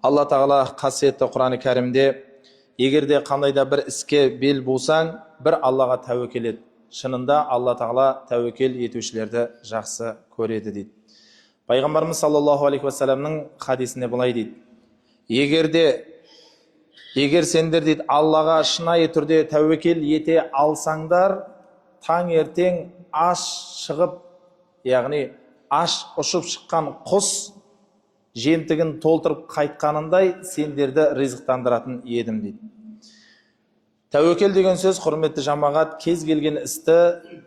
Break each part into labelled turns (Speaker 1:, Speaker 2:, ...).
Speaker 1: Алла тағала қасиетті Құран-ы Кәрімде егерде қандайда бір іске бел болсаң, бір Аллаға тәуекел ет. Шынында Алла тағала тәуекел етушілерді жақсы көреді дейді. Пайғамбарымыз саллаллаху алейхи уассаламның хадисінде былай дейді: егер сендер дейді Аллаға шынайы түрде тәуекел ете алсаңдар, таңертең аш шығып, яғни аш ұшып шыққан құс жемтігін толтырып қайтқанындай сендерді ризықтандыратын едім дейді. Тәуекел деген сөз, құрметті жамағат, кез келген істі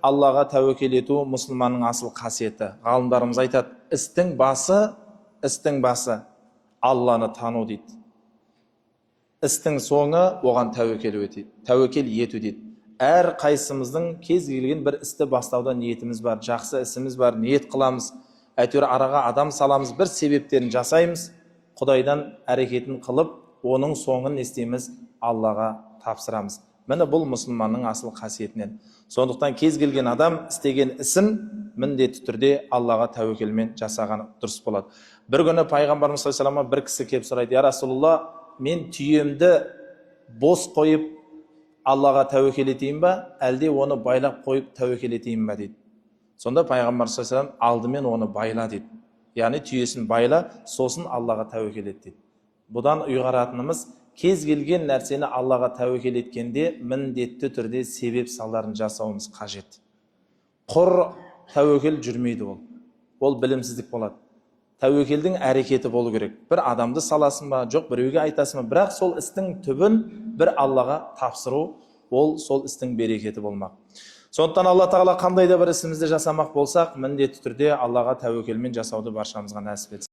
Speaker 1: Аллаға тәуекел ету мұсылманның асыл қасиеті. Ғалымдарымыз айтады, істің басы Алланы тану дейді. Істің соңы оған тәуекел ету дейді. Әр қайсымыздың кез келген бір істі бастауда ниетіміз бар, жақсы ісіміз бар, ниет қыламыз. Әйтеуір араға адам саламыз, бір себептерін жасаймыз, Құдайдан әрекетін қылып, оның соңын естеміз, Аллаға тапсырамыз. Міне бұл мұсылманның асыл қасиетінен. Сондықтан кез келген адам істеген ісін міндетті түрде Аллаға тәуекелмен жасаған дұрыс болады. Бір күні пайғамбарымыз саллаллаху алейхи ва салламға бір кісі келіп сұрайды: "Я Расулалла, мен түйемді бос қойып Аллаға тәуекел етейін ба, әлде оны байлап қойып тәуекел етейін ба?" дейді. Сонда пайғамбар саллаллаху алейхи ва саллям алдымен оны байла дейді. Яғни түйесін байла, сосын Аллаға тәуекел ет дейді. Бұдан ұйғаратынымыз, кез келген нәрсені Аллаға тәуекел еткенде міндетті түрде себеп салдарын жасауымыз қажет. Құр тәуекел жүрмейді ол. Ол білімсіздік болады. Тәуекелдің әрекеті болу керек. Бір адамды саласың ба, жоқ біреуге айтасың ба, бірақ сол істің түбін бір Аллаға тапсыру, ол сол істің берекеті болмақ. Сондықтан Алла тағала қандай да бір ісімізді жасамақ болсақ, міндетті түрде Аллаға тәуекелмен жасауды баршамызға нәсіп етсін.